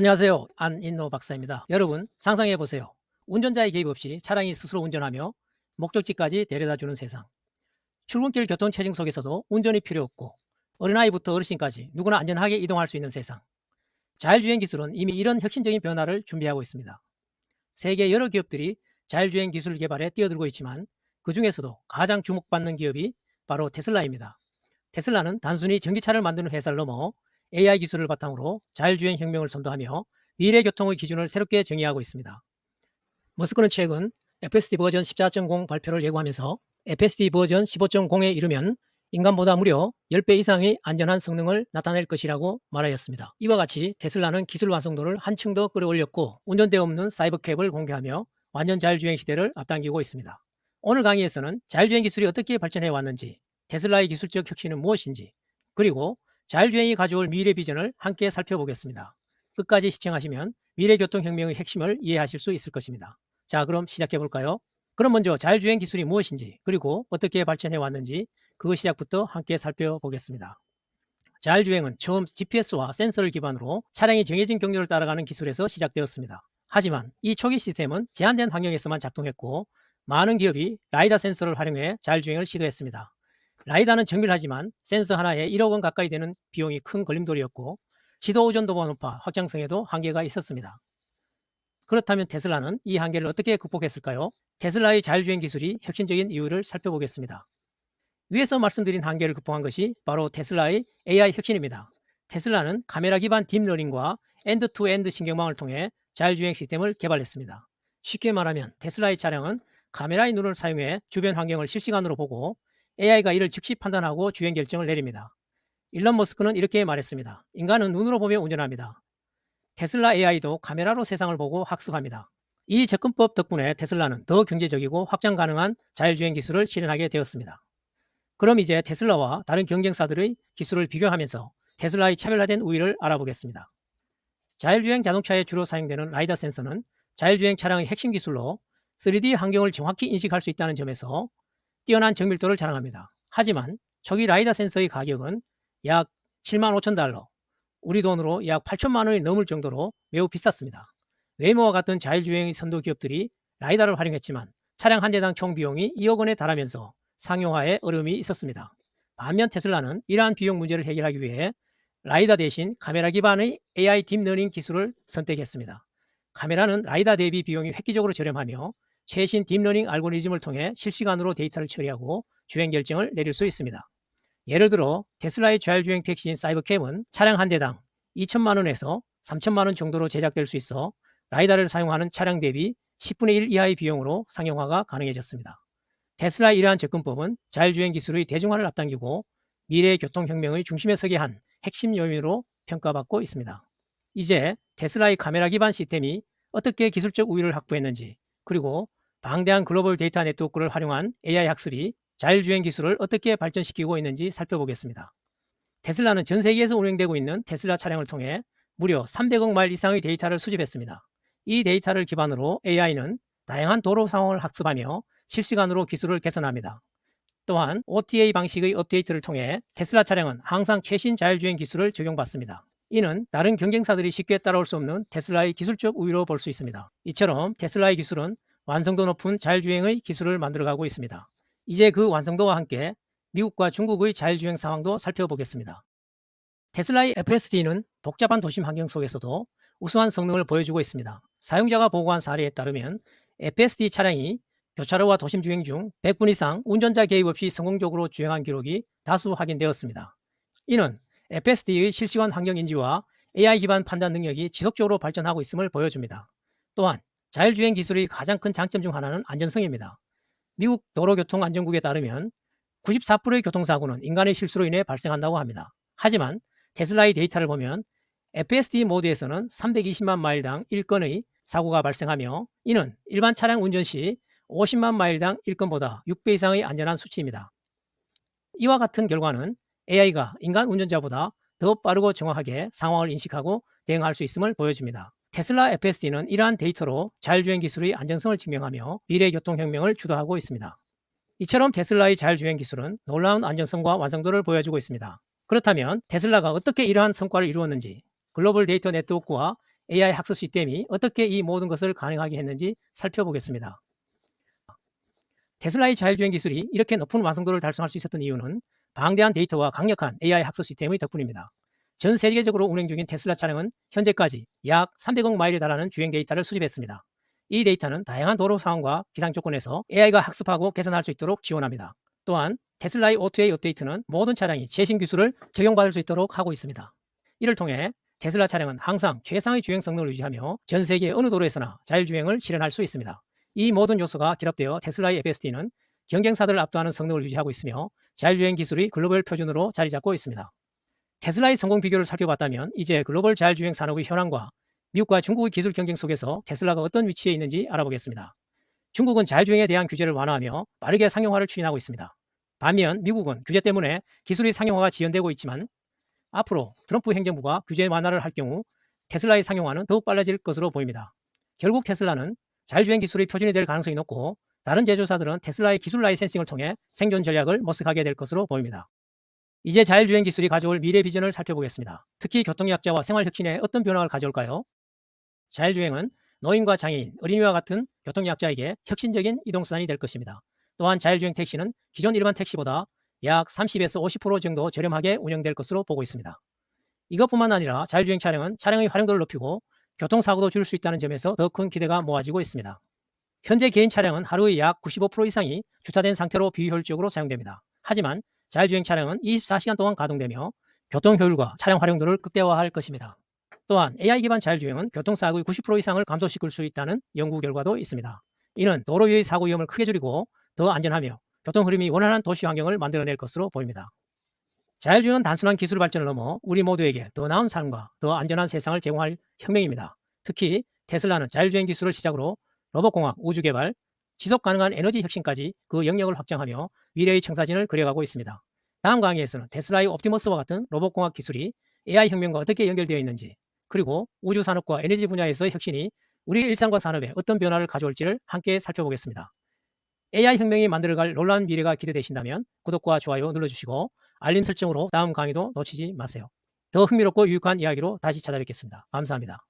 안녕하세요. 안인노 박사입니다. 여러분 상상해 보세요. 운전자의 개입 없이 차량이 스스로 운전하며 목적지까지 데려다주는 세상. 출근길 교통체증 속에서도 운전이 필요 없고 어린아이부터 어르신까지 누구나 안전하게 이동할 수 있는 세상. 자율주행 기술은 이미 이런 혁신적인 변화를 준비하고 있습니다. 세계 여러 기업들이 자율주행 기술 개발에 뛰어들고 있지만 그 중에서도 가장 주목받는 기업이 바로 테슬라입니다. 테슬라는 단순히 전기차를 만드는 회사를 넘어 AI 기술을 바탕으로 자율주행 혁명을 선도하며 미래 교통의 기준을 새롭게 정의하고 있습니다. 머스크는 최근 FSD 버전 14.0 발표를 예고하면서 FSD 버전 15.0에 이르면 인간보다 무려 10배 이상의 안전한 성능을 나타낼 것이라고 말하였습니다. 이와 같이 테슬라는 기술 완성도를 한층 더 끌어올렸고 운전대 없는 사이버캡을 공개하며 완전 자율주행 시대를 앞당기고 있습니다. 오늘 강의에서는 자율주행 기술이 어떻게 발전해 왔는지, 테슬라의 기술적 혁신은 무엇인지, 그리고 자율주행이 가져올 미래 비전을 함께 살펴보겠습니다. 끝까지 시청하시면 미래 교통혁명의 핵심을 이해하실 수 있을 것입니다. 자, 그럼 시작해 볼까요? 그럼 먼저 자율주행 기술이 무엇인지, 그리고 어떻게 발전해 왔는지 그 시작부터 함께 살펴보겠습니다. 자율주행은 처음 GPS와 센서를 기반으로 차량이 정해진 경로를 따라가는 기술에서 시작되었습니다. 하지만 이 초기 시스템은 제한된 환경에서만 작동했고 많은 기업이 라이다 센서를 활용해 자율주행을 시도했습니다. 라이다는 정밀하지만 센서 하나에 1억 원 가까이 되는 비용이 큰 걸림돌이었고 지도 의존도가 높아 확장성에도 한계가 있었습니다. 그렇다면 테슬라는 이 한계를 어떻게 극복했을까요? 테슬라의 자율주행 기술이 혁신적인 이유를 살펴보겠습니다. 위에서 말씀드린 한계를 극복한 것이 바로 테슬라의 AI 혁신입니다. 테슬라는 카메라 기반 딥러닝과 엔드-투-엔드 신경망을 통해 자율주행 시스템을 개발했습니다. 쉽게 말하면 테슬라의 차량은 카메라의 눈을 사용해 주변 환경을 실시간으로 보고 AI가 이를 즉시 판단하고 주행 결정을 내립니다. 일론 머스크는 이렇게 말했습니다. 인간은 눈으로 보며 운전합니다. 테슬라 AI도 카메라로 세상을 보고 학습합니다. 이 접근법 덕분에 테슬라는 더 경제적이고 확장 가능한 자율주행 기술을 실현하게 되었습니다. 그럼 이제 테슬라와 다른 경쟁사들의 기술을 비교하면서 테슬라의 차별화된 우위를 알아보겠습니다. 자율주행 자동차에 주로 사용되는 라이다 센서는 자율주행 차량의 핵심 기술로 3D 환경을 정확히 인식할 수 있다는 점에서 뛰어난 정밀도를 자랑합니다. 하지만 초기 라이다 센서의 가격은 약 7만 5천 달러, 우리 돈으로 약 8천만 원이 넘을 정도로 매우 비쌌습니다. 웨이모와 같은 자율주행 선도 기업들이 라이다를 활용했지만 차량 한 대당 총 비용이 2억 원에 달하면서 상용화에 어려움이 있었습니다. 반면 테슬라는 이러한 비용 문제를 해결하기 위해 라이다 대신 카메라 기반의 AI 딥러닝 기술을 선택했습니다. 카메라는 라이다 대비 비용이 획기적으로 저렴하며 최신 딥러닝 알고리즘을 통해 실시간으로 데이터를 처리하고 주행 결정을 내릴 수 있습니다. 예를 들어 테슬라의 자율주행 택시인 사이버캡은 차량 한 대당 2천만 원에서 3천만 원 정도로 제작될 수 있어 라이다를 사용하는 차량 대비 10분의 1 이하의 비용으로 상용화가 가능해졌습니다. 테슬라의 이러한 접근법은 자율주행 기술의 대중화를 앞당기고 미래의 교통혁명의 중심에 서게 한 핵심 요인으로 평가받고 있습니다. 이제 테슬라의 카메라 기반 시스템이 어떻게 기술적 우위를 확보했는지, 그리고 방대한 글로벌 데이터 네트워크를 활용한 AI 학습이 자율주행 기술을 어떻게 발전시키고 있는지 살펴보겠습니다. 테슬라는 전 세계에서 운행되고 있는 테슬라 차량을 통해 무려 300억 마일 이상의 데이터를 수집했습니다. 이 데이터를 기반으로 AI는 다양한 도로 상황을 학습하며 실시간으로 기술을 개선합니다. 또한 OTA 방식의 업데이트를 통해 테슬라 차량은 항상 최신 자율주행 기술을 적용받습니다. 이는 다른 경쟁사들이 쉽게 따라올 수 없는 테슬라의 기술적 우위로 볼 수 있습니다. 이처럼 테슬라의 기술은 완성도 높은 자율주행의 기술을 만들어가고 있습니다. 이제 그 완성도와 함께 미국과 중국의 자율주행 상황도 살펴보겠습니다. 테슬라의 FSD는 복잡한 도심 환경 속에서도 우수한 성능을 보여주고 있습니다. 사용자가 보고한 사례에 따르면 FSD 차량이 교차로와 도심 주행 중 100분 이상 운전자 개입 없이 성공적으로 주행한 기록이 다수 확인되었습니다. 이는 FSD의 실시간 환경 인지와 AI 기반 판단 능력이 지속적으로 발전하고 있음을 보여줍니다. 또한 자율주행 기술의 가장 큰 장점 중 하나는 안전성입니다. 미국 도로교통안전국에 따르면 94%의 교통사고는 인간의 실수로 인해 발생한다고 합니다. 하지만 테슬라의 데이터를 보면 FSD 모드에서는 320만 마일당 1건의 사고가 발생하며 이는 일반 차량 운전 시 50만 마일당 1건보다 6배 이상의 안전한 수치입니다. 이와 같은 결과는 AI가 인간 운전자보다 더 빠르고 정확하게 상황을 인식하고 대응할 수 있음을 보여줍니다. 테슬라 FSD는 이러한 데이터로 자율주행 기술의 안정성을 증명하며 미래 교통혁명을 주도하고 있습니다. 이처럼 테슬라의 자율주행 기술은 놀라운 안전성과 완성도를 보여주고 있습니다. 그렇다면 테슬라가 어떻게 이러한 성과를 이루었는지, 글로벌 데이터 네트워크와 AI 학습 시스템이 어떻게 이 모든 것을 가능하게 했는지 살펴보겠습니다. 테슬라의 자율주행 기술이 이렇게 높은 완성도를 달성할 수 있었던 이유는 방대한 데이터와 강력한 AI 학습 시스템의 덕분입니다. 전 세계적으로 운행 중인 테슬라 차량은 현재까지 약 300억 마일에 달하는 주행 데이터를 수집했습니다. 이 데이터는 다양한 도로 상황과 기상 조건에서 AI가 학습하고 개선할 수 있도록 지원합니다. 또한 테슬라의 O2A 업데이트는 모든 차량이 최신 기술을 적용받을 수 있도록 하고 있습니다. 이를 통해 테슬라 차량은 항상 최상의 주행 성능을 유지하며 전 세계 어느 도로에서나 자율주행을 실현할 수 있습니다. 이 모든 요소가 결합되어 테슬라의 FSD는 경쟁사들을 압도하는 성능을 유지하고 있으며 자율주행 기술이 글로벌 표준으로 자리 잡고 있습니다. 테슬라의 성공 비결을 살펴봤다면 이제 글로벌 자율주행 산업의 현황과 미국과 중국의 기술 경쟁 속에서 테슬라가 어떤 위치에 있는지 알아보겠습니다. 중국은 자율주행에 대한 규제를 완화하며 빠르게 상용화를 추진하고 있습니다. 반면 미국은 규제 때문에 기술의 상용화가 지연되고 있지만 앞으로 트럼프 행정부가 규제 완화를 할 경우 테슬라의 상용화는 더욱 빨라질 것으로 보입니다. 결국 테슬라는 자율주행 기술의 표준이 될 가능성이 높고 다른 제조사들은 테슬라의 기술 라이센싱을 통해 생존 전략을 모색하게 될 것으로 보입니다. 이제 자율주행 기술이 가져올 미래 비전을 살펴보겠습니다. 특히 교통약자와 생활혁신에 어떤 변화를 가져올까요? 자율주행은 노인과 장애인, 어린이와 같은 교통약자에게 혁신적인 이동수단이 될 것입니다. 또한 자율주행 택시는 기존 일반 택시보다 약 30에서 50% 정도 저렴하게 운영될 것으로 보고 있습니다. 이것뿐만 아니라 자율주행 차량은 차량의 활용도를 높이고 교통사고도 줄일 수 있다는 점에서 더 큰 기대가 모아지고 있습니다. 현재 개인 차량은 하루에 약 95% 이상이 주차된 상태로 비효율적으로 사용됩니다. 하지만 자율주행 차량은 24시간 동안 가동되며 교통효율과 차량 활용도를 극대화할 것입니다. 또한 AI 기반 자율주행은 교통사고의 90% 이상을 감소시킬 수 있다는 연구 결과도 있습니다. 이는 도로 위의 사고 위험을 크게 줄이고 더 안전하며 교통 흐름이 원활한 도시 환경을 만들어낼 것으로 보입니다. 자율주행은 단순한 기술 발전을 넘어 우리 모두에게 더 나은 삶과 더 안전한 세상을 제공할 혁명입니다. 특히 테슬라는 자율주행 기술을 시작으로 로봇공학, 우주개발, 지속가능한 에너지 혁신까지 그 영역을 확장하며 미래의 청사진을 그려가고 있습니다. 다음 강의에서는 테슬라의 옵티머스와 같은 로봇공학 기술이 AI 혁명과 어떻게 연결되어 있는지, 그리고 우주산업과 에너지 분야에서의 혁신이 우리 일상과 산업에 어떤 변화를 가져올지를 함께 살펴보겠습니다. AI 혁명이 만들어갈 놀라운 미래가 기대되신다면 구독과 좋아요 눌러주시고 알림 설정으로 다음 강의도 놓치지 마세요. 더 흥미롭고 유익한 이야기로 다시 찾아뵙겠습니다. 감사합니다.